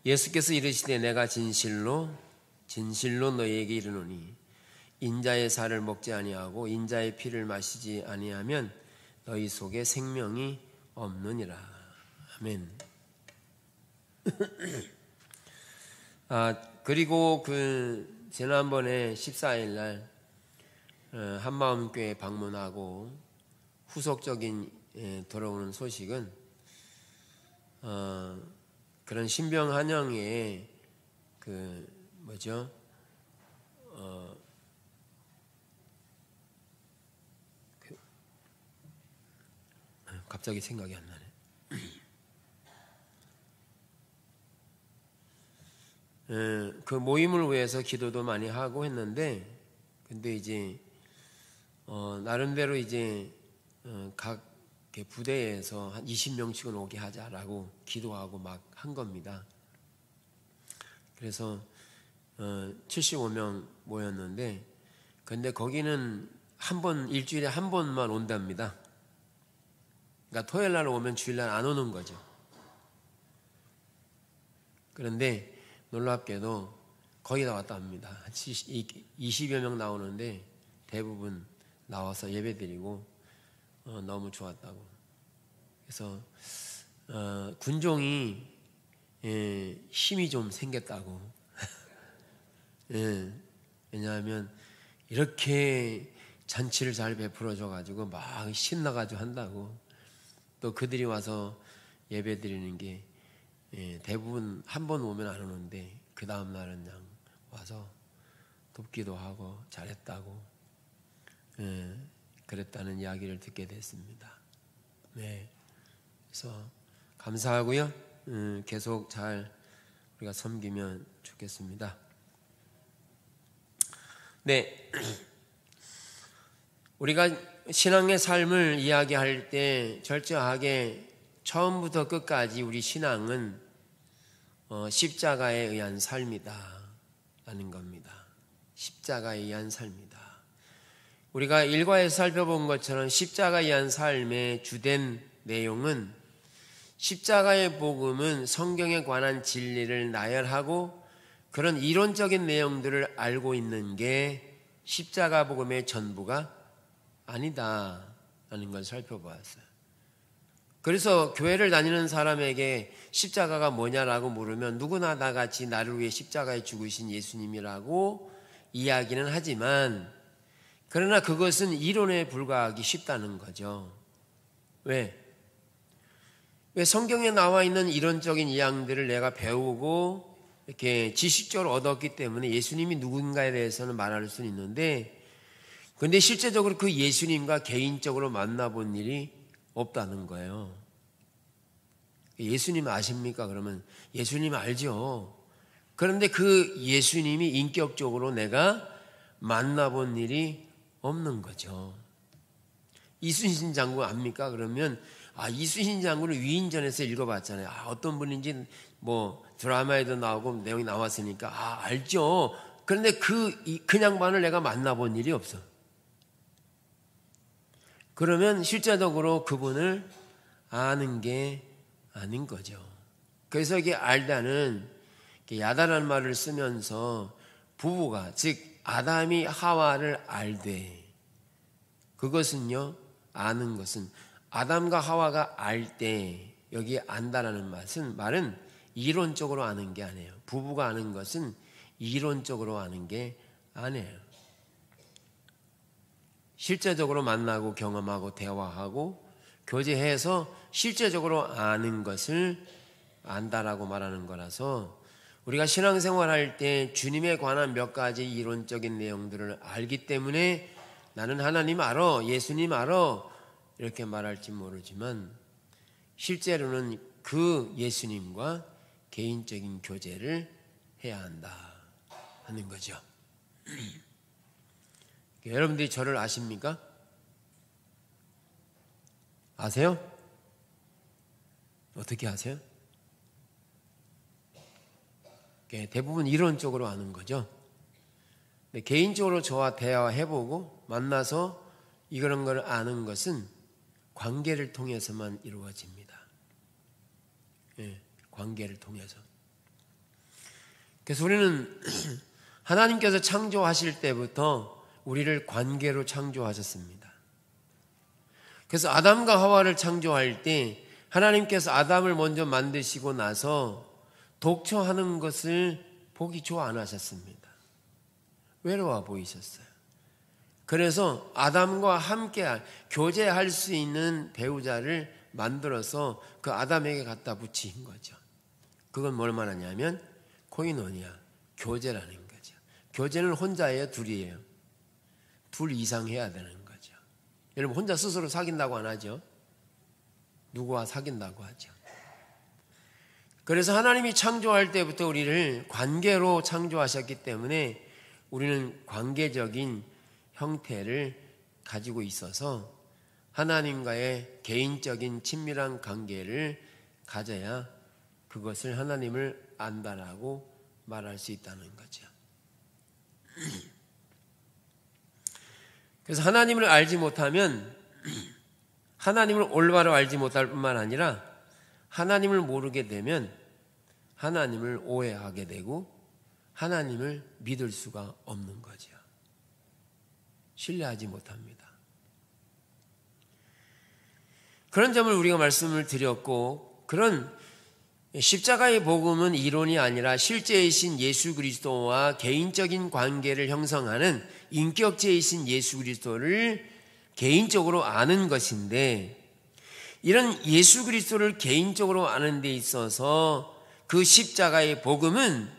예수께서 이르시되 내가 진실로 너희에게 이르노니 인자의 살을 먹지 아니하고 인자의 피를 마시지 아니하면 너희 속에 생명이 없느니라. 아멘. 그리고 지난번에 14일 날 한마음교회 방문하고 후속적인 돌아오는 소식은 그런 신병 한영의 갑자기 생각이 안 나네. 그 모임을 위해서 기도도 많이 하고 했는데, 근데 이제 나름대로 이제 각 부대에서 한 20명씩은 오게 하자라고 기도하고 막 한 겁니다. 그래서 75명 모였는데, 근데 거기는 일주일에 한 번만 온답니다. 그러니까 토요일 날 오면 주일 날 안 오는 거죠. 그런데 놀랍게도 거의 다 왔다 합니다. 20여 명 나오는데 대부분 나와서 예배드리고 너무 좋았다고. 그래서 군종이 힘이 좀 생겼다고. 왜냐하면 이렇게 잔치를 잘 베풀어줘가지고 막 신나가지고 한다고. 또 그들이 와서 예배드리는 게 대부분 한 번 오면 안 오는데 그 다음 날은 그냥 와서 돕기도 하고 잘했다고 그랬다는 이야기를 듣게 됐습니다. 네, 그래서 감사하고요. 계속 잘 우리가 섬기면 좋겠습니다. 네, 우리가 신앙의 삶을 이야기할 때 철저하게 처음부터 끝까지 우리 신앙은 십자가에 의한 삶이다 라는 겁니다. 십자가에 의한 삶이다. 우리가 일과에서 살펴본 것처럼 십자가에 의한 삶의 주된 내용은, 십자가의 복음은 성경에 관한 진리를 나열하고 그런 이론적인 내용들을 알고 있는 게 십자가 복음의 전부가 아니다 라는 걸 살펴보았어요. 그래서 교회를 다니는 사람에게 십자가가 뭐냐라고 물으면 누구나 나같이 나를 위해 십자가에 죽으신 예수님이라고 이야기는 하지만, 그러나 그것은 이론에 불과하기 쉽다는 거죠. 왜 성경에 나와 있는 이론적인 이야기들을 내가 배우고 이렇게 지식적으로 얻었기 때문에 예수님이 누군가에 대해서는 말할 수는 있는데, 그런데 실제적으로 그 예수님과 개인적으로 만나본 일이 없다는 거예요. 예수님 아십니까? 그러면 예수님 알죠. 그런데 그 예수님이 인격적으로 내가 만나본 일이 없는 거죠. 이순신 장군 압니까? 그러면 이순신 장군을 위인전에서 읽어봤잖아요. 어떤 분인지 뭐 드라마에도 나오고 내용이 나왔으니까 알죠. 그런데 그 양반을 내가 만나본 일이 없어. 그러면 실제적으로 그분을 아는 게 아닌 거죠. 그래서 이게 알다는, 야다라는 말을 쓰면서 부부가, 즉 아담이 하와를 알되, 그것은요, 아는 것은 아담과 하와가 알 때, 여기 안다라는 말은 이론적으로 아는 게 아니에요. 부부가 아는 것은 이론적으로 아는 게 아니에요. 실제적으로 만나고 경험하고 대화하고 교제해서 실제적으로 아는 것을 안다라고 말하는 거라서, 우리가 신앙생활할 때 주님에 관한 몇 가지 이론적인 내용들을 알기 때문에 나는 하나님 알아, 예수님 알아 이렇게 말할지 모르지만, 실제로는 그 예수님과 개인적인 교제를 해야 한다 하는 거죠. 여러분들이 저를 아십니까? 아세요? 어떻게 아세요? 대부분 이론적으로 아는 거죠. 근데 개인적으로 저와 대화해보고 만나서 이런 걸 아는 것은 관계를 통해서만 이루어집니다. 관계를 통해서. 그래서 우리는 하나님께서 창조하실 때부터 우리를 관계로 창조하셨습니다. 그래서 아담과 하와를 창조할 때 하나님께서 아담을 먼저 만드시고 나서 독처하는 것을 보기 좋아 안 하셨습니다. 외로워 보이셨어요. 그래서 아담과 함께 교제할 수 있는 배우자를 만들어서 그 아담에게 갖다 붙인 거죠. 그건 뭘 말하냐면 코이노니아, 교제라는 거죠. 교제는 혼자예요, 둘이에요? 둘 이상 해야 되는 거죠. 여러분 혼자 스스로 사귄다고 안 하죠? 누구와 사귄다고 하죠. 그래서 하나님이 창조할 때부터 우리를 관계로 창조하셨기 때문에 우리는 관계적인 형태를 가지고 있어서 하나님과의 개인적인 친밀한 관계를 가져야 그것을 하나님을 안다라고 말할 수 있다는 거죠. 그래서 하나님을 알지 못하면 하나님을 올바로 알지 못할 뿐만 아니라 하나님을 모르게 되면 하나님을 오해하게 되고 하나님을 믿을 수가 없는 거죠. 신뢰하지 못합니다. 그런 점을 우리가 말씀을 드렸고, 그런 십자가의 복음은 이론이 아니라 실제이신 예수 그리스도와 개인적인 관계를 형성하는 인격체이신 예수 그리스도를 개인적으로 아는 것인데, 이런 예수 그리스도를 개인적으로 아는 데 있어서 그 십자가의 복음은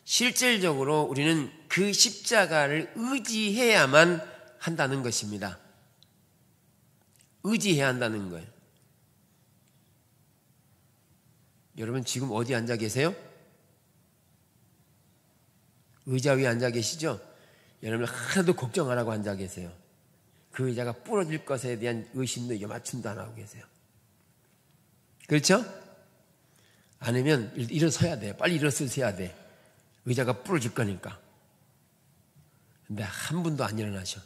실질적으로 우리는 그 십자가를 의지해야만 한다는 것입니다. 의지해야 한다는 거예요. 여러분 지금 어디 앉아 계세요? 의자 위에 앉아 계시죠? 여러분 하나도 걱정 안 하고 앉아 계세요. 그 의자가 부러질 것에 대한 의심도 요맞춤도 안 하고 계세요. 그렇죠? 아니면 일어서야 돼요. 빨리 일어서야 돼. 의자가 부러질 거니까. 근데 한 분도 안 일어나셔.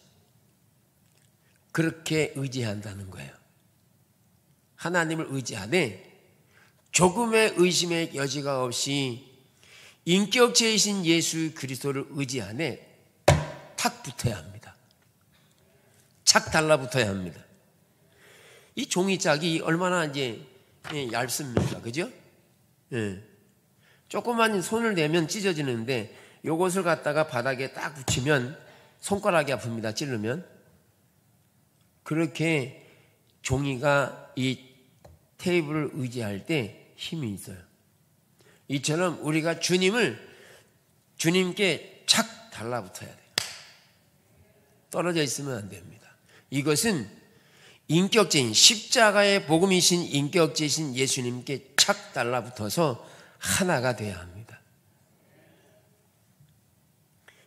그렇게 의지해야 한다는 거예요. 하나님을 의지하되 조금의 의심의 여지가 없이 인격체이신 예수 그리스도를 의지하되 탁 붙어야 합니다. 착 달라붙어야 합니다. 이 종이짝이 얼마나 이제 얇습니까? 그죠? 예. 조그만 손을 대면 찢어지는데 요것을 갖다가 바닥에 딱 붙이면 손가락이 아픕니다. 찌르면. 그렇게 종이가 이 테이블을 의지할 때 힘이 있어요. 이처럼 우리가 주님께 착 달라붙어야 돼요. 떨어져 있으면 안 됩니다. 이것은 인격체인 십자가의 복음이신 인격체이신 예수님께 착 달라붙어서 하나가 돼야 합니다.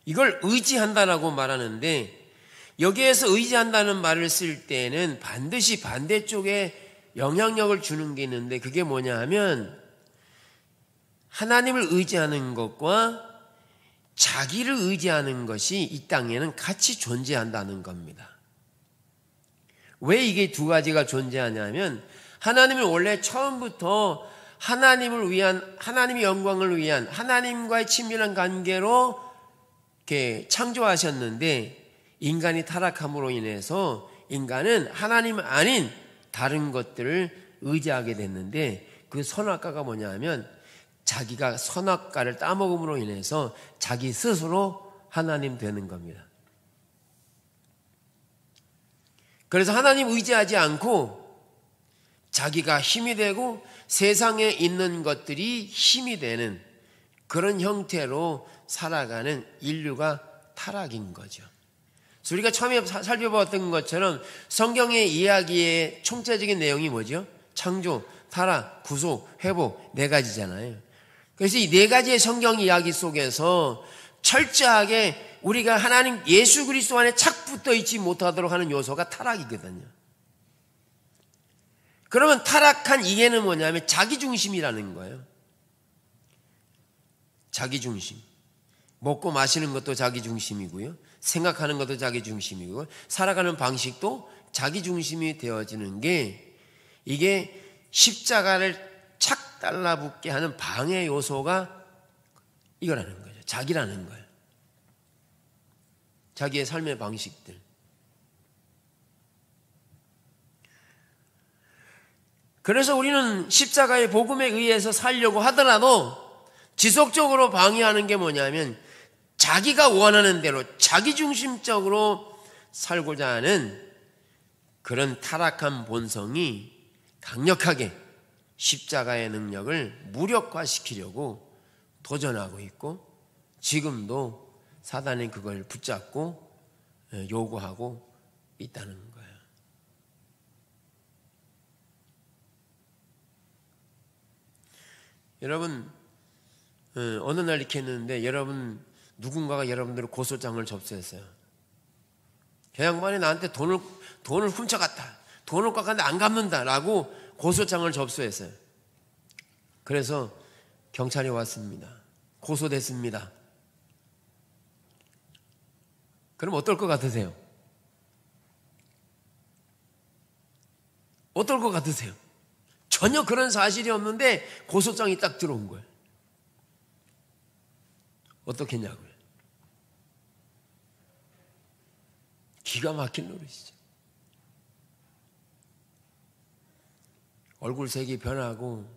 이걸 의지한다라고 말하는데 여기에서 의지한다는 말을 쓸 때는 반드시 반대쪽에 영향력을 주는 게 있는데 그게 뭐냐 하면 하나님을 의지하는 것과 자기를 의지하는 것이 이 땅에는 같이 존재한다는 겁니다. 왜 이게 두 가지가 존재하냐면 하나님은 원래 처음부터 하나님을 위한, 하나님의 영광을 위한 하나님과의 친밀한 관계로 이렇게 창조하셨는데 인간이 타락함으로 인해서 인간은 하나님 아닌 다른 것들을 의지하게 됐는데 그 선악과가 뭐냐 하면 자기가 선악과를 따먹음으로 인해서 자기 스스로 하나님 되는 겁니다. 그래서 하나님 의지하지 않고 자기가 힘이 되고 세상에 있는 것들이 힘이 되는 그런 형태로 살아가는 인류가 타락인 거죠. 그래서 우리가 처음에 살펴봤던 것처럼 성경의 이야기의 총체적인 내용이 뭐죠? 창조, 타락, 구속, 회복 네 가지잖아요. 그래서 이 네 가지의 성경 이야기 속에서 철저하게 우리가 하나님 예수 그리스도 안에 착 붙어 있지 못하도록 하는 요소가 타락이거든요. 그러면 타락한 이해는 뭐냐면 자기중심이라는 거예요. 자기중심. 먹고 마시는 것도 자기중심이고요. 생각하는 것도 자기중심이고 살아가는 방식도 자기중심이 되어지는 게 이게 십자가를 착 달라붙게 하는 방해 요소가 이거라는 거죠. 자기라는 거예요. 자기의 삶의 방식들. 그래서 우리는 십자가의 복음에 의해서 살려고 하더라도 지속적으로 방해하는 게 뭐냐면 자기가 원하는 대로 자기중심적으로 살고자 하는 그런 타락한 본성이 강력하게 십자가의 능력을 무력화시키려고 도전하고 있고 지금도 사단이 그걸 붙잡고 요구하고 있다는 거예요. 여러분, 어느 날 이렇게 했는데 누군가가 여러분들의 고소장을 접수했어요. 그 양반이 나한테 돈을 훔쳐갔다. 돈을 깎았는데 안 갚는다라고 고소장을 접수했어요. 그래서 경찰이 왔습니다. 고소됐습니다. 그럼 어떨 것 같으세요? 어떨 것 같으세요? 전혀 그런 사실이 없는데 고소장이 딱 들어온 거예요. 어떻겠냐고요? 기가 막힌 노릇이죠. 얼굴색이 변하고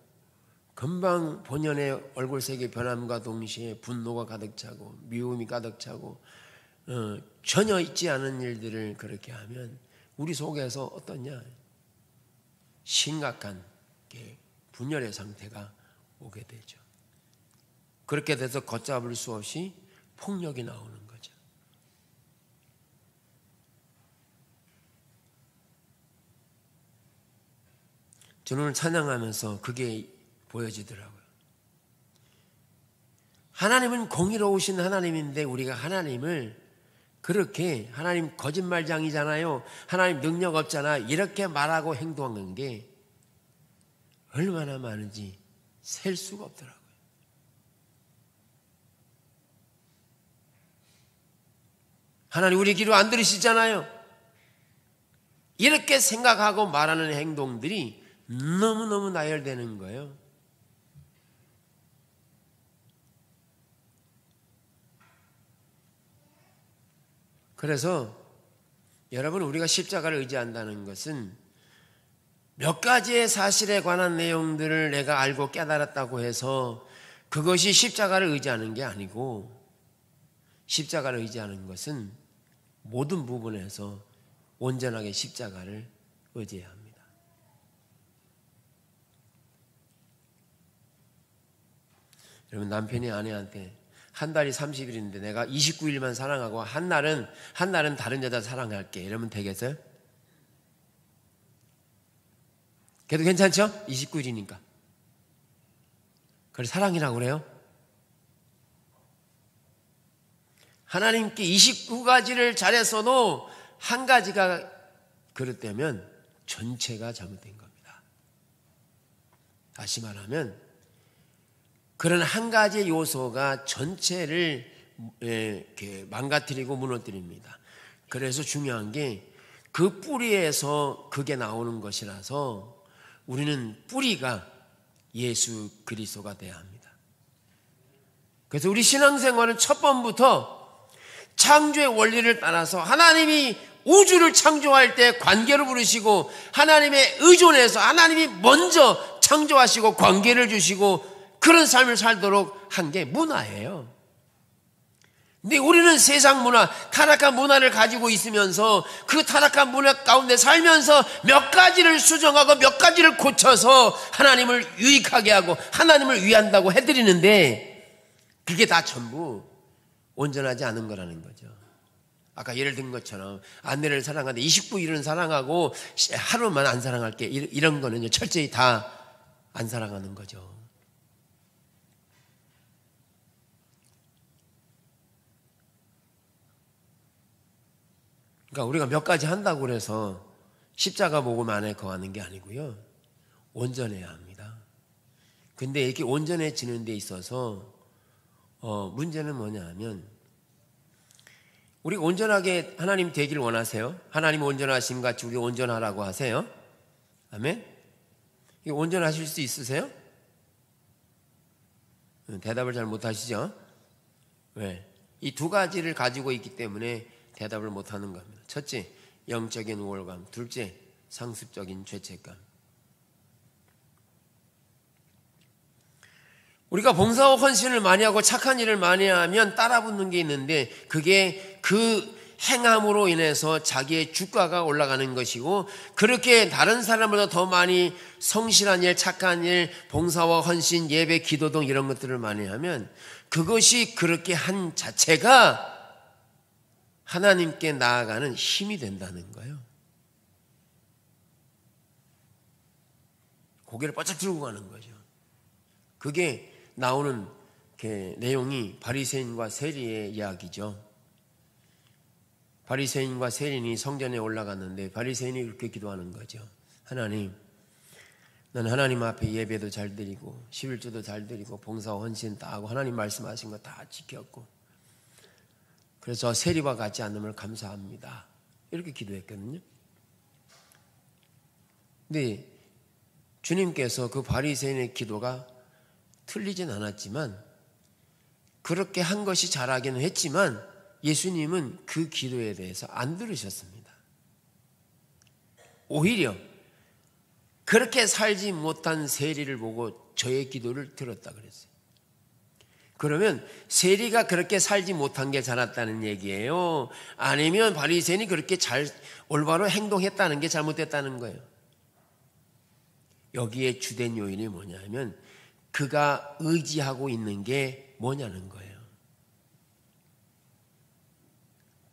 금방 본연의 얼굴색이 변함과 동시에 분노가 가득 차고 미움이 가득 차고 전혀 있지 않은 일들을 그렇게 하면 우리 속에서 어떠냐? 심각한 분열의 상태가 오게 되죠. 그렇게 돼서 걷잡을 수 없이 폭력이 나오는 거죠. 저는 오늘 찬양하면서 그게 보여지더라고요. 하나님은 공의로우신 하나님인데 우리가 하나님을 그렇게 하나님 거짓말장이잖아요. 하나님 능력 없잖아. 이렇게 말하고 행동하는 게 얼마나 많은지 셀 수가 없더라고요. 하나님 우리 기도 안 들으시잖아요. 이렇게 생각하고 말하는 행동들이 너무너무 나열되는 거예요. 그래서 여러분 우리가 십자가를 의지한다는 것은 몇 가지의 사실에 관한 내용들을 내가 알고 깨달았다고 해서 그것이 십자가를 의지하는 게 아니고 십자가를 의지하는 것은 모든 부분에서 온전하게 십자가를 의지해야 합니다. 여러분 남편이 아내한테 한 달이 30일인데 내가 29일만 사랑하고 한 날은 다른 여자 사랑할게 이러면 되겠어요? 그래도 괜찮죠? 29일이니까. 그걸 사랑이라고 그래요? 하나님께 29가지를 잘했어도 한 가지가 그렇다면 전체가 잘못된 겁니다. 다시 말하면 그런 한 가지 요소가 전체를 이렇게 망가뜨리고 무너뜨립니다. 그래서 중요한 게 그 뿌리에서 그게 나오는 것이라서 우리는 뿌리가 예수 그리스도가 돼야 합니다. 그래서 우리 신앙생활은 첫 번부터 창조의 원리를 따라서 하나님이 우주를 창조할 때 관계를 부르시고 하나님의 의존해서 하나님이 먼저 창조하시고 관계를 주시고 그런 삶을 살도록 한 게 문화예요. 근데 우리는 세상 문화, 타락한 문화를 가지고 있으면서 그 타락한 문화 가운데 살면서 몇 가지를 수정하고 몇 가지를 고쳐서 하나님을 유익하게 하고 하나님을 위한다고 해드리는데 그게 다 전부 온전하지 않은 거라는 거죠. 아까 예를 든 것처럼 아내를 사랑하는데 29일은 사랑하고 하루만 안 사랑할게 이런 거는 철저히 다 안 사랑하는 거죠. 그러니까 우리가 몇 가지 한다고 해서 십자가 복음 안에 거하는 게 아니고요. 온전해야 합니다. 근데 이렇게 온전해지는 데 있어서 문제는 뭐냐 하면 우리 온전하게 하나님 되길 원하세요? 하나님 온전하심 같이 우리 온전하라고 하세요? 아멘? 온전하실 수 있으세요? 대답을 잘 못하시죠? 왜? 이 두 가지를 가지고 있기 때문에 대답을 못하는 겁니다. 첫째, 영적인 우월감. 둘째, 상습적인 죄책감. 우리가 봉사와 헌신을 많이 하고 착한 일을 많이 하면 따라붙는 게 있는데 그게 그 행함으로 인해서 자기의 주가가 올라가는 것이고, 그렇게 다른 사람보다 더 많이 성실한 일, 착한 일, 봉사와 헌신, 예배, 기도 등 이런 것들을 많이 하면 그것이 그렇게 한 자체가 하나님께 나아가는 힘이 된다는 거예요. 고개를 바짝 들고 가는 거죠. 그게 나오는 내용이 바리새인과 세리의 이야기죠. 바리새인과 세리인이 성전에 올라갔는데 바리새인이 그렇게 기도하는 거죠. 하나님, 난 하나님 앞에 예배도 잘 드리고 11조도 잘 드리고 봉사와 헌신 다 하고 하나님 말씀하신 거 다 지켰고, 그래서 세리와 같지 않음을 감사합니다. 이렇게 기도했거든요. 근데 주님께서 그 바리새인의 기도가 틀리진 않았지만, 그렇게 한 것이 잘하기는 했지만 예수님은 그 기도에 대해서 안 들으셨습니다. 오히려 그렇게 살지 못한 세리를 보고 저의 기도를 들었다 그랬어요. 그러면 세리가 그렇게 살지 못한 게 잘났다는 얘기예요? 아니면 바리새인이 그렇게 올바로 행동했다는 게 잘못됐다는 거예요? 여기에 주된 요인이 뭐냐면 그가 의지하고 있는 게 뭐냐는 거예요.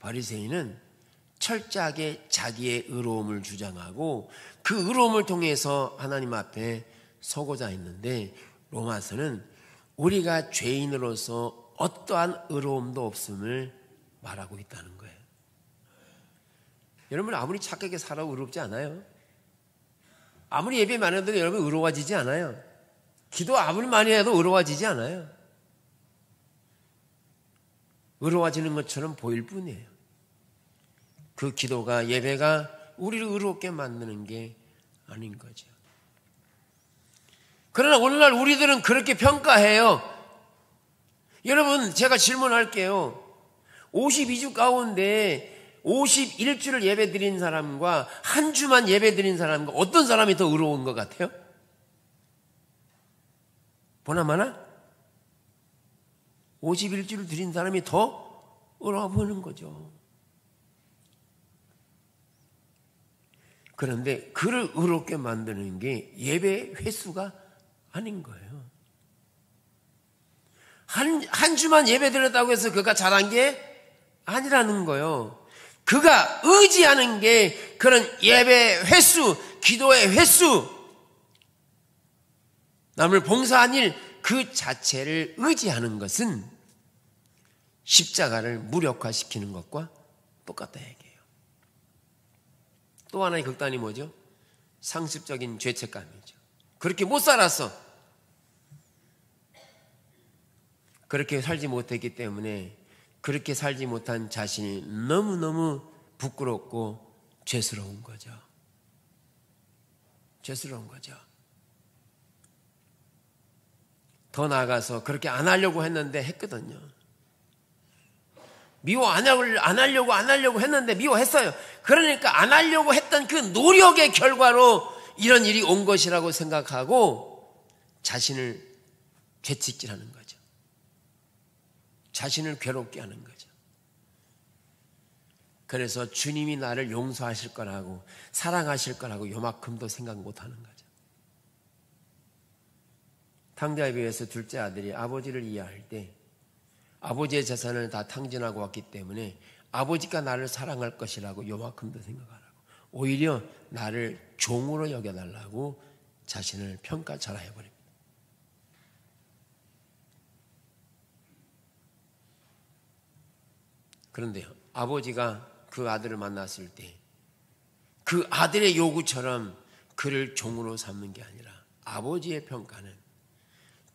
바리새인은 철저하게 자기의 의로움을 주장하고 그 의로움을 통해서 하나님 앞에 서고자 했는데, 로마서는 우리가 죄인으로서 어떠한 의로움도 없음을 말하고 있다는 거예요. 여러분, 아무리 착하게 살아도 의롭지 않아요. 아무리 예배 많이 해도 여러분 의로워지지 않아요. 기도 아무리 많이 해도 의로워지지 않아요. 의로워지는 것처럼 보일 뿐이에요. 그 기도가, 예배가 우리를 의롭게 만드는 게 아닌 거죠. 그러나 오늘날 우리들은 그렇게 평가해요. 여러분, 제가 질문할게요. 52주 가운데 51주를 예배 드린 사람과 한 주만 예배 드린 사람과 어떤 사람이 더 의로운 것 같아요? 보나마나 51주를 드린 사람이 더 의로워 보이는 거죠. 그런데 그를 의롭게 만드는 게 예배 횟수가 아닌 거예요. 한 주만 예배 드렸다고 해서 그가 잘한 게 아니라는 거예요. 그가 의지하는 게 그런 예배 횟수, 기도의 횟수, 남을 봉사한 일 그 자체를 의지하는 것은 십자가를 무력화시키는 것과 똑같다 얘기예요. 또 하나의 극단이 뭐죠? 상습적인 죄책감이죠. 그렇게 못 살았어. 그렇게 살지 못했기 때문에 그렇게 살지 못한 자신이 너무너무 부끄럽고 죄스러운 거죠. 죄스러운 거죠. 더 나아가서 그렇게 안 하려고 했는데 했거든요. 미워 안 하려고 했는데 미워했어요. 그러니까 안 하려고 했던 그 노력의 결과로 이런 일이 온 것이라고 생각하고 자신을 죄책질하는 거죠. 자신을 괴롭게 하는 거죠. 그래서 주님이 나를 용서하실 거라고, 사랑하실 거라고 요만큼도 생각 못하는 거죠. 탕자에 비해서 둘째 아들이 아버지를 이해할 때 아버지의 재산을 다 탕진하고 왔기 때문에 아버지가 나를 사랑할 것이라고 요만큼도 생각하라고, 오히려 나를 종으로 여겨달라고 자신을 평가절하해버립니다. 그런데요, 아버지가 그 아들을 만났을 때 그 아들의 요구처럼 그를 종으로 삼는 게 아니라 아버지의 평가는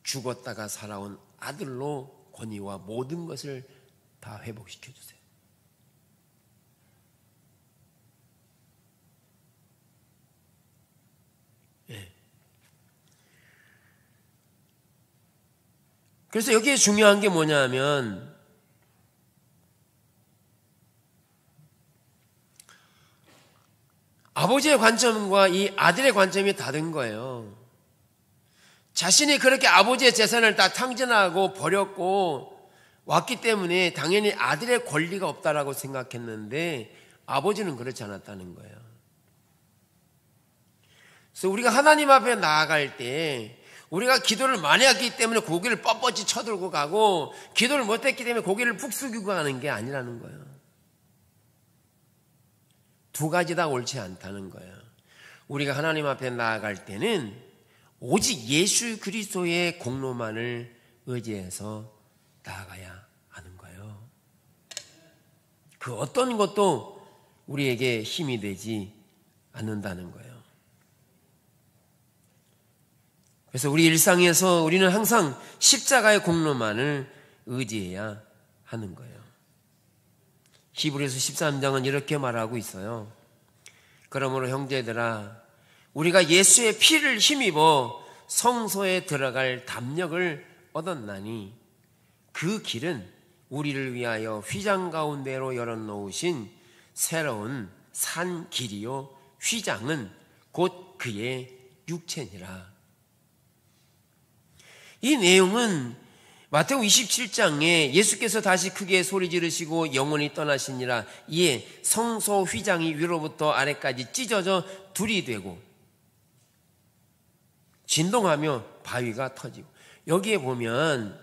죽었다가 살아온 아들로 권위와 모든 것을 다 회복시켜 주세요. 예. 그래서 여기에 중요한 게 뭐냐면 아버지의 관점과 이 아들의 관점이 다른 거예요. 자신이 그렇게 아버지의 재산을 다 탕진하고 버렸고 왔기 때문에 당연히 아들의 권리가 없다라고 생각했는데 아버지는 그렇지 않았다는 거예요. 그래서 우리가 하나님 앞에 나아갈 때 우리가 기도를 많이 했기 때문에 고개를 뻣뻣이 쳐들고 가고 기도를 못했기 때문에 고개를 푹 숙이고 가는 게 아니라는 거예요. 두 가지 다 옳지 않다는 거예요. 우리가 하나님 앞에 나아갈 때는 오직 예수 그리스도의 공로만을 의지해서 나아가야 하는 거예요. 그 어떤 것도 우리에게 힘이 되지 않는다는 거예요. 그래서 우리 일상에서 우리는 항상 십자가의 공로만을 의지해야 하는 거예요. 히브리서 13장은 이렇게 말하고 있어요. 그러므로 형제들아, 우리가 예수의 피를 힘입어 성소에 들어갈 담력을 얻었나니 그 길은 우리를 위하여 휘장 가운데로 열어놓으신 새로운 산 길이요 휘장은 곧 그의 육체니라. 이 내용은 마태복음 27장에 예수께서 다시 크게 소리 지르시고 영원히 떠나시니라. 이에 성소 휘장이 위로부터 아래까지 찢어져 둘이 되고 진동하며 바위가 터지고, 여기에 보면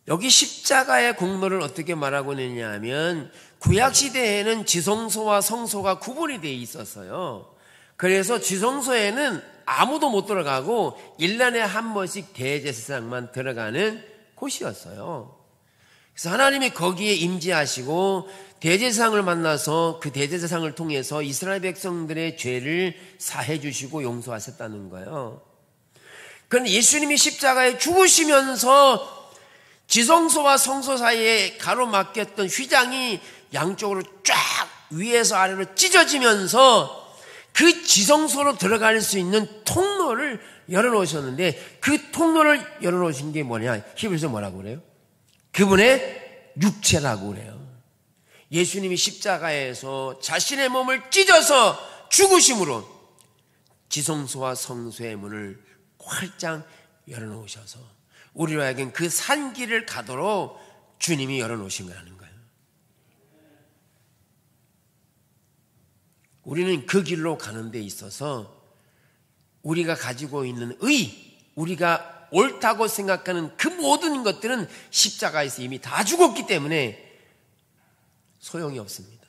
여기 십자가의 공로를 어떻게 말하고 있느냐 하면 구약시대에는 지성소와 성소가 구분이 되어 있었어요. 그래서 지성소에는 아무도 못 들어가고 1년에 한 번씩 대제사장만 들어가는 곳이었어요. 그래서 하나님이 거기에 임재하시고 대제사장을 만나서 그 대제사장을 통해서 이스라엘 백성들의 죄를 사해 주시고 용서하셨다는 거예요. 그런데 예수님이 십자가에 죽으시면서 지성소와 성소 사이에 가로막혔던 휘장이 양쪽으로 쫙 위에서 아래로 찢어지면서 그 지성소로 들어갈 수 있는 통로를 열어놓으셨는데, 그 통로를 열어놓으신 게 뭐냐? 히브리서 뭐라고 그래요? 그분의 육체라고 그래요. 예수님이 십자가에서 자신의 몸을 찢어서 죽으심으로 지성소와 성소의 문을 활짝 열어놓으셔서 우리로 하여금 그 산길을 가도록 주님이 열어놓으신 거라는 거예요. 우리는 그 길로 가는 데 있어서 우리가 가지고 있는 우리가 옳다고 생각하는 그 모든 것들은 십자가에서 이미 다 죽었기 때문에 소용이 없습니다.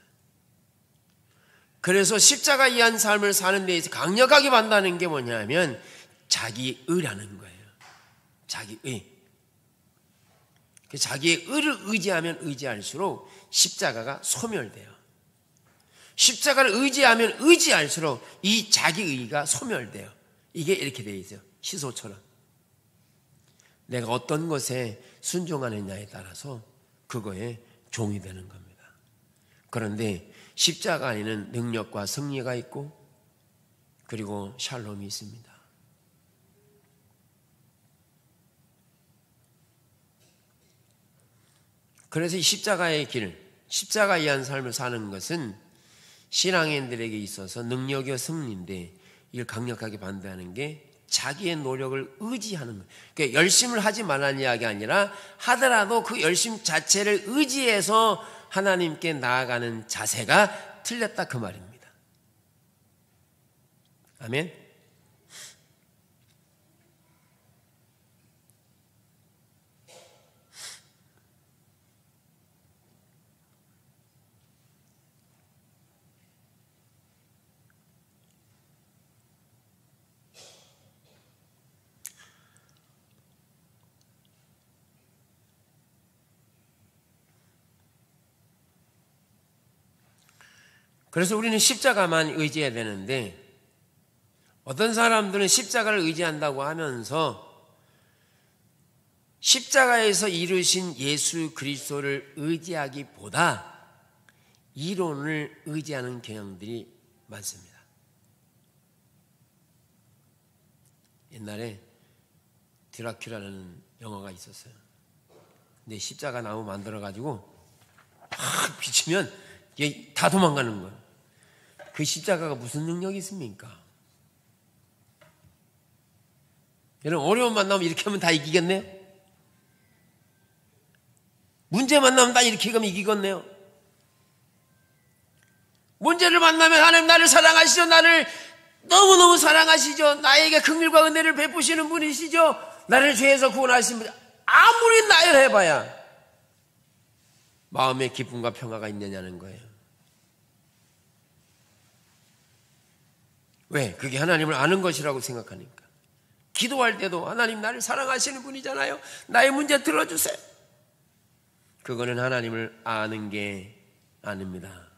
그래서 십자가 이한 삶을 사는 데에서 강력하게 반다는 게 뭐냐면 자기의라는 거예요. 자기의. 자기의 의를 의지하면 의지할수록 십자가가 소멸돼요. 십자가를 의지하면 의지할수록 이 자기의가 소멸돼요. 이게 이렇게 되어 있어요. 시소처럼. 내가 어떤 것에 순종하느냐에 따라서 그거에 종이 되는 겁니다. 그런데 십자가 안에는 능력과 승리가 있고 그리고 샬롬이 있습니다. 그래서 이 십자가의 길, 십자가 이한 삶을 사는 것은 신앙인들에게 있어서 능력이요 승리인데, 이걸 강력하게 반대하는 게 자기의 노력을 의지하는 거예요. 그러니까 열심을 하지 말라는 이야기 아니라 하더라도 그 열심 자체를 의지해서 하나님께 나아가는 자세가 틀렸다 그 말입니다. 아멘. 그래서 우리는 십자가만 의지해야 되는데, 어떤 사람들은 십자가를 의지한다고 하면서 십자가에서 이루신 예수 그리스도를 의지하기보다 이론을 의지하는 경향들이 많습니다. 옛날에 드라큘라라는 영화가 있었어요. 근데 십자가 나무 만들어가지고 막 비치면 이게 다 도망가는 거예요. 그 십자가가 무슨 능력이 있습니까? 여러분, 어려움 만나면 이렇게 하면 다 이기겠네요? 문제 만나면 다 이렇게 하면 이기겠네요? 문제를 만나면 하나님 나를 사랑하시죠. 나를 너무너무 사랑하시죠. 나에게 긍휼과 은혜를 베푸시는 분이시죠. 나를 죄에서 구원하신 분. 아무리 나열해봐야 마음의 기쁨과 평화가 있느냐는 거예요. 왜? 그게 하나님을 아는 것이라고 생각하니까. 기도할 때도 하나님 나를 사랑하시는 분이잖아요. 나의 문제 들어주세요. 그거는 하나님을 아는 게 아닙니다.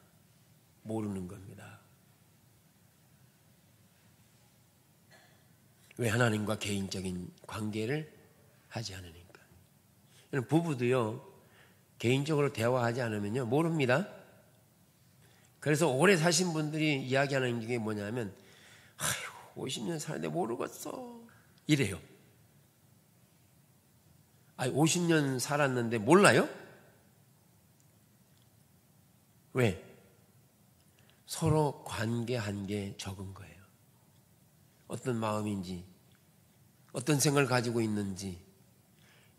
모르는 겁니다. 왜? 하나님과 개인적인 관계를 하지 않으니까. 부부도요, 개인적으로 대화하지 않으면요, 모릅니다. 그래서 오래 사신 분들이 이야기하는 게 뭐냐면, 아휴, 50년 살는데 모르겠어. 이래요. 아니, 50년 살았는데 몰라요? 왜? 서로 관계한 게 적은 거예요. 어떤 마음인지, 어떤 생각을 가지고 있는지,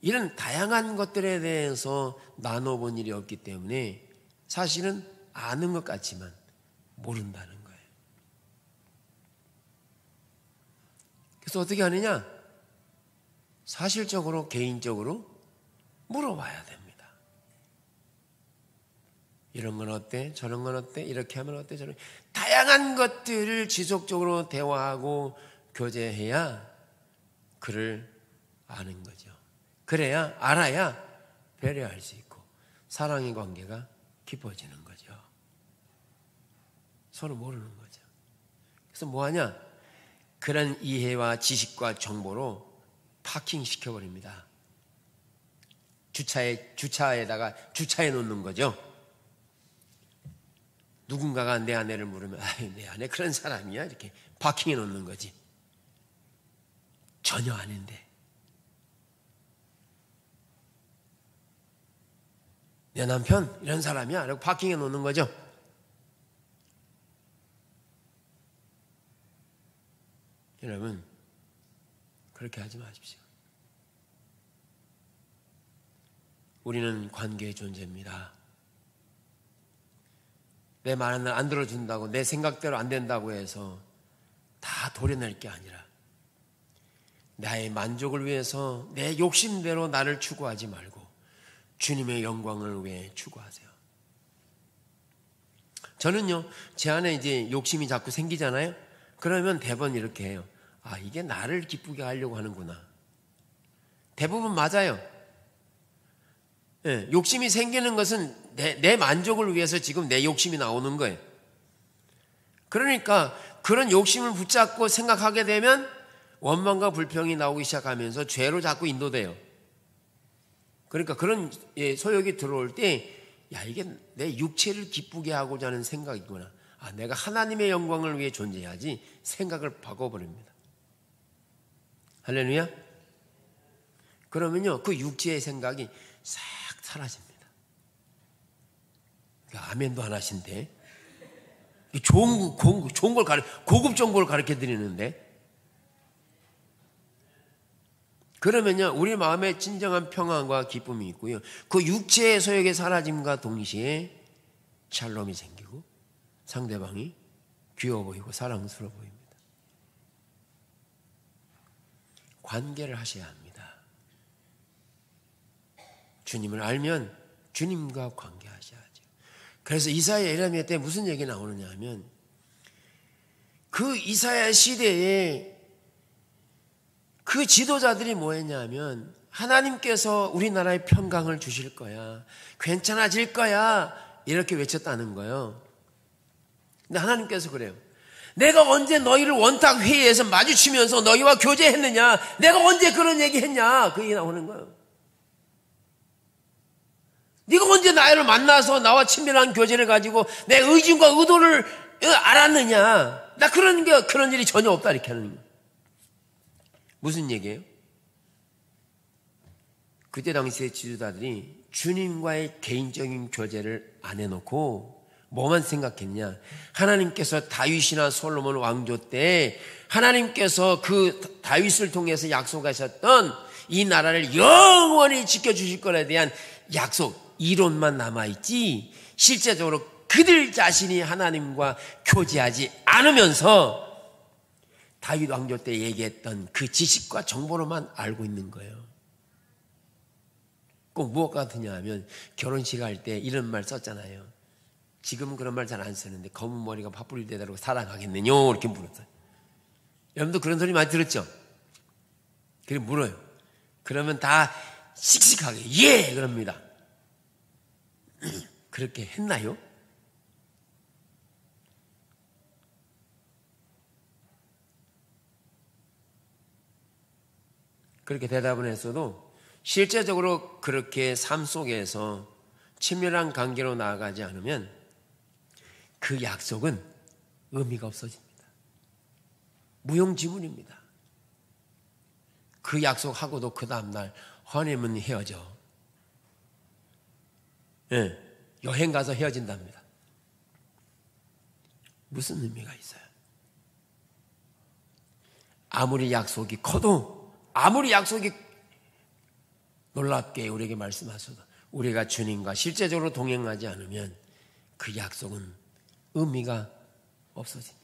이런 다양한 것들에 대해서 나눠본 일이 없기 때문에 사실은 아는 것 같지만 모른다는 거예요. 그래서 어떻게 하느냐? 사실적으로, 개인적으로 물어봐야 됩니다. 이런 건 어때? 저런 건 어때? 이렇게 하면 어때? 저런. 다양한 것들을 지속적으로 대화하고 교제해야 그를 아는 거죠. 그래야, 알아야 배려할 수 있고 사랑의 관계가 깊어지는 거죠. 서로 모르는 거죠. 그래서 뭐하냐? 그런 이해와 지식과 정보로 파킹 시켜버립니다. 주차에다가 주차해 놓는 거죠. 누군가가 내 아내를 물으면, 내 아내 그런 사람이야? 이렇게 파킹해 놓는 거지. 전혀 아닌데. 내 남편 이런 사람이야? 라고 파킹해 놓는 거죠. 여러분, 그렇게 하지 마십시오. 우리는 관계의 존재입니다. 내 말은 안 들어준다고, 내 생각대로 안 된다고 해서 다 도려낼 게 아니라 나의 만족을 위해서 내 욕심대로 나를 추구하지 말고 주님의 영광을 위해 추구하세요. 저는요, 제 안에 이제 욕심이 자꾸 생기잖아요. 그러면 대부분 이렇게 해요. 아, 이게 나를 기쁘게 하려고 하는구나. 대부분 맞아요. 네, 욕심이 생기는 것은 내 만족을 위해서 지금 내 욕심이 나오는 거예요. 그러니까 그런 욕심을 붙잡고 생각하게 되면 원망과 불평이 나오기 시작하면서 죄로 자꾸 인도돼요. 그러니까 그런 소욕이 들어올 때, 야, 이게 내 육체를 기쁘게 하고자 하는 생각이구나. 아, 내가 하나님의 영광을 위해 존재해야지 생각을 바꿔버립니다. 할렐루야? 그러면요, 그 육체의 생각이 싹 사라집니다. 그러니까 아멘도 안 하신데, 좋은 걸 고급 정보를 가르쳐 드리는데, 그러면요, 우리 마음에 진정한 평안과 기쁨이 있고요, 그 육체의 소욕의 사라짐과 동시에 샬롬이 생기고 상대방이 귀여워 보이고 사랑스러워 보입니다. 관계를 하셔야 합니다. 주님을 알면 주님과 관계하셔야죠. 그래서 이사야 예레미야 때 무슨 얘기 나오느냐 하면, 그 이사야 시대에 그 지도자들이 뭐 했냐면, 하나님께서 우리나라에 평강을 주실 거야, 괜찮아질 거야, 이렇게 외쳤다는 거예요. 근데 하나님께서 그래요. 내가 언제 너희를 원탁 회의에서 마주치면서 너희와 교제했느냐? 내가 언제 그런 얘기 했냐? 그 얘기 나오는 거예요. 네가 언제 나를 만나서 나와 친밀한 교제를 가지고 내 의중과 의도를 알았느냐? 나 그런 일이 전혀 없다, 이렇게 하는 거예요. 무슨 얘기예요? 그때 당시의 지도자들이 주님과의 개인적인 교제를 안 해놓고 뭐만 생각했냐? 하나님께서 다윗이나 솔로몬 왕조 때 하나님께서 그 다윗을 통해서 약속하셨던 이 나라를 영원히 지켜주실 것에 대한 약속, 이론만 남아있지 실제적으로 그들 자신이 하나님과 교제하지 않으면서 다윗 왕조 때 얘기했던 그 지식과 정보로만 알고 있는 거예요. 꼭 무엇 같으냐 하면 결혼식 할 때 이런 말 썼잖아요. 지금은 그런 말 잘 안 쓰는데 검은 머리가 팥불이 되도록 사랑하겠느냐 이렇게 물었어요. 여러분도 그런 소리 많이 들었죠? 그래 물어요. 그러면 다 씩씩하게 예 그럽니다. 그렇게 했나요? 그렇게 대답을 했어도 실제적으로 그렇게 삶 속에서 친밀한 관계로 나아가지 않으면 그 약속은 의미가 없어집니다. 무용지물입니다. 그 약속하고도 그 다음날 허니문 헤어져. 예, 여행 가서 헤어진답니다. 무슨 의미가 있어요? 아무리 약속이 커도, 아무리 약속이 놀랍게 우리에게 말씀하셔도 우리가 주님과 실제적으로 동행하지 않으면 그 약속은 의미가 없어집니다.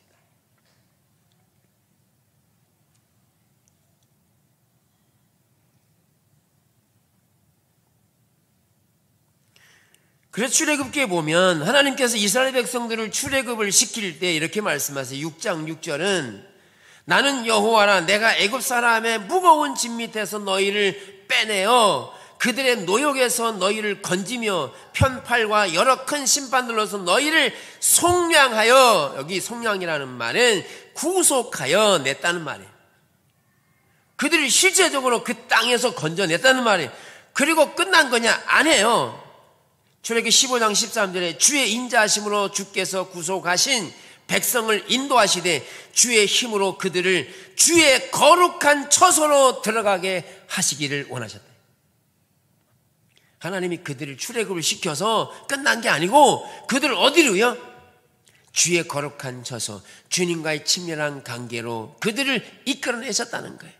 그래서 출애굽기에 보면 하나님께서 이스라엘 백성들을 출애굽을 시킬 때 이렇게 말씀하세요. 6장 6절은 나는 여호와라 내가 애굽 사람의 무거운 짐 밑에서 너희를 빼내어 그들의 노역에서 너희를 건지며 편팔과 여러 큰 심판들로서 너희를 속량하여, 여기 속량이라는 말은 구속하여 냈다는 말이에요. 그들을 실제적으로 그 땅에서 건져냈다는 말이에요. 그리고 끝난 거냐? 아니에요. 출애굽기 15장 13절에 주의 인자하심으로 주께서 구속하신 백성을 인도하시되 주의 힘으로 그들을 주의 거룩한 처소로 들어가게 하시기를 원하셨다. 하나님이 그들을 출애굽을 시켜서 끝난 게 아니고 그들을 어디로요? 주의 거룩한 처소, 주님과의 친밀한 관계로 그들을 이끌어내셨다는 거예요.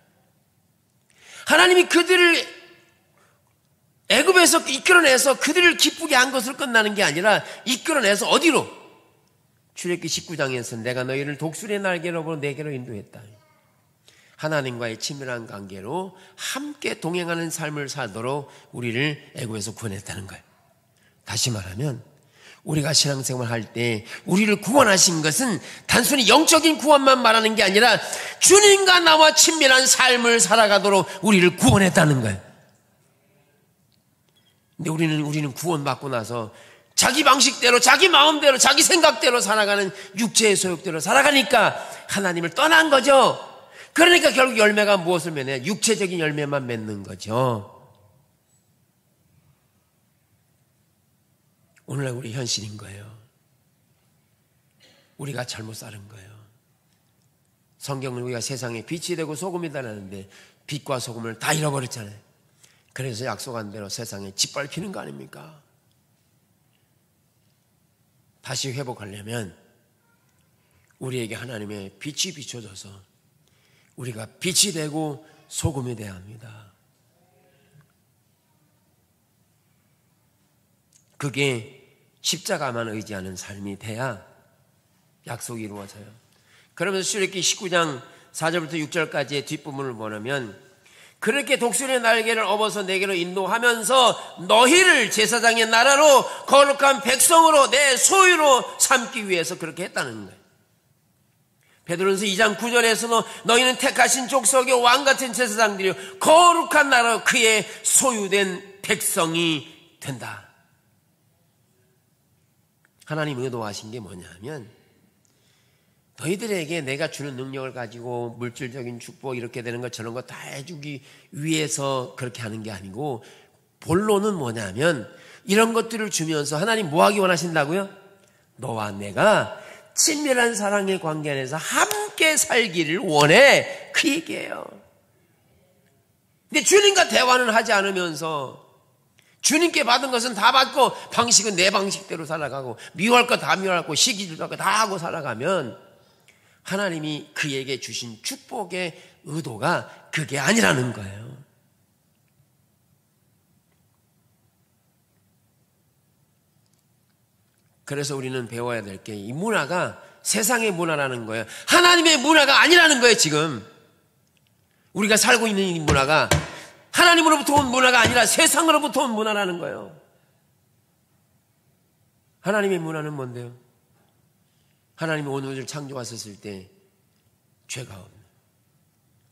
하나님이 그들을 애굽에서 이끌어내서 그들을 기쁘게 한 것으로 끝나는 게 아니라 이끌어내서 어디로? 출애굽기 19장에서 내가 너희를 독수리의 날개로 내게로 인도했다. 하나님과의 친밀한 관계로 함께 동행하는 삶을 살도록 우리를 애굽에서 구원했다는 거예요. 다시 말하면 우리가 신앙생활 할 때 우리를 구원하신 것은 단순히 영적인 구원만 말하는 게 아니라 주님과 나와 친밀한 삶을 살아가도록 우리를 구원했다는 거예요. 근데 우리는 구원받고 나서 자기 방식대로, 자기 마음대로, 자기 생각대로 살아가는 육체의 소욕대로 살아가니까 하나님을 떠난 거죠. 그러니까 결국 열매가 무엇을 맺냐? 육체적인 열매만 맺는 거죠. 오늘날 우리 현실인 거예요. 우리가 잘못 사는 거예요. 성경은 우리가 세상에 빛이 되고 소금이다라는데 빛과 소금을 다 잃어버렸잖아요. 그래서 약속한 대로 세상에 짓밟히는 거 아닙니까? 다시 회복하려면 우리에게 하나님의 빛이 비춰져서 우리가 빛이 되고 소금이 되어야 합니다. 그게 십자가만 의지하는 삶이 돼야 약속이 이루어져요. 그러면서 출애굽기 19장 4절부터 6절까지의 뒷부분을 보면 그렇게 독수리의 날개를 업어서 내게로 인도하면서 너희를 제사장의 나라로 거룩한 백성으로 내 소유로 삼기 위해서 그렇게 했다는 거예요. 베드로전서 2장 9절에서도 너희는 택하신 족속의 왕같은 제사장들이요 거룩한 나라로 그의 소유된 백성이 된다. 하나님 의도하신 게 뭐냐 하면 너희들에게 내가 주는 능력을 가지고 물질적인 축복 이렇게 되는 것 저런 거 다 해주기 위해서 그렇게 하는 게 아니고 본론은 뭐냐면 이런 것들을 주면서 하나님 뭐 하기 원하신다고요? 너와 내가 친밀한 사랑의 관계 안에서 함께 살기를 원해. 그 얘기예요. 근데 주님과 대화는 하지 않으면서 주님께 받은 것은 다 받고 방식은 내 방식대로 살아가고 미워할 거 다 미워하고 시기질 거 다 하고 살아가면 하나님이 그에게 주신 축복의 의도가 그게 아니라는 거예요. 그래서 우리는 배워야 될 게 이 문화가 세상의 문화라는 거예요. 하나님의 문화가 아니라는 거예요. 지금 우리가 살고 있는 이 문화가 하나님으로부터 온 문화가 아니라 세상으로부터 온 문화라는 거예요. 하나님의 문화는 뭔데요? 하나님이 오늘을 창조하셨을 때 죄가 없는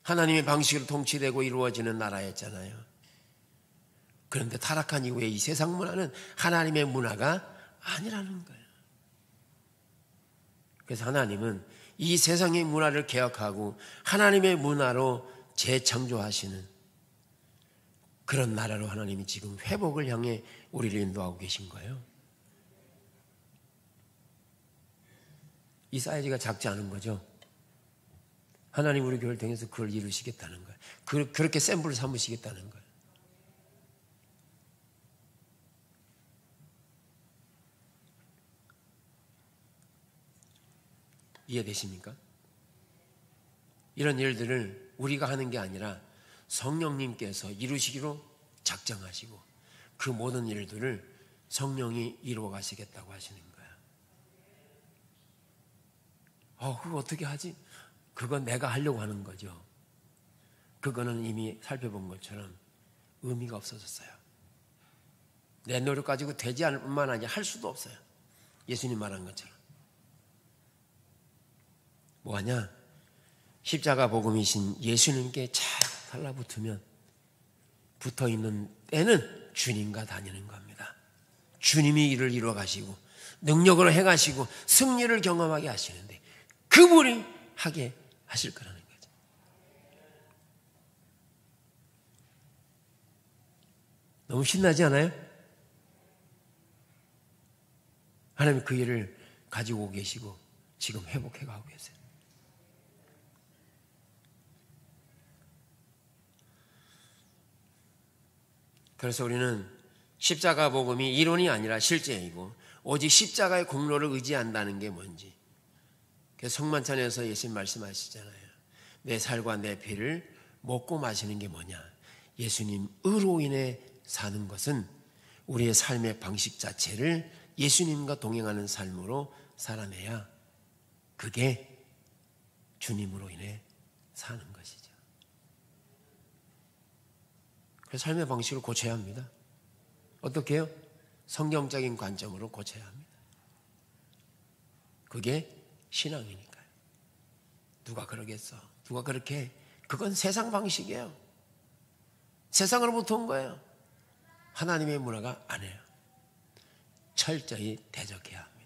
하나님의 방식으로 통치되고 이루어지는 나라였잖아요. 그런데 타락한 이후에 이 세상 문화는 하나님의 문화가 아니라는 거예요. 그래서 하나님은 이 세상의 문화를 개혁하고 하나님의 문화로 재창조하시는 그런 나라로 하나님이 지금 회복을 향해 우리를 인도하고 계신 거예요. 이 사이즈가 작지 않은 거죠. 하나님 우리 교회를 통해서 그걸 이루시겠다는 거예요. 그렇게 샘플을 삼으시겠다는 거예요. 이해되십니까? 이런 일들을 우리가 하는 게 아니라 성령님께서 이루시기로 작정하시고 그 모든 일들을 성령이 이루어 가시겠다고 하시는 거예요. 그거 어떻게 하지? 그건 내가 하려고 하는 거죠. 그거는 이미 살펴본 것처럼 의미가 없어졌어요. 내 노력 가지고 되지 않을 뿐만 아니라 할 수도 없어요. 예수님 말한 것처럼. 뭐하냐? 십자가 복음이신 예수님께 착 달라붙으면 붙어있는 때는 주님과 다니는 겁니다. 주님이 일을 이루어 가시고 능력으로 행하시고 승리를 경험하게 하시는데 그분이 하게 하실 거라는 거죠. 너무 신나지 않아요? 하나님이 그 일을 가지고 계시고 지금 회복해 가고 계세요. 그래서 우리는 십자가 복음이 이론이 아니라 실제이고 오직 십자가의 공로를 의지한다는 게 뭔지. 그래서 성만찬에서 예수님 말씀하시잖아요. 내 살과 내 피를 먹고 마시는 게 뭐냐. 예수님 의로 인해 사는 것은 우리의 삶의 방식 자체를 예수님과 동행하는 삶으로 살아내야 그게 주님으로 인해 사는 것이죠. 그래서 삶의 방식을 고쳐야 합니다. 어떻게 해요? 성경적인 관점으로 고쳐야 합니다. 그게 신앙이니까요. 누가 그러겠어? 누가 그렇게 해? 그건 세상 방식이에요. 세상으로부터 온 거예요. 하나님의 문화가 아니에요. 철저히 대적해야 합니다.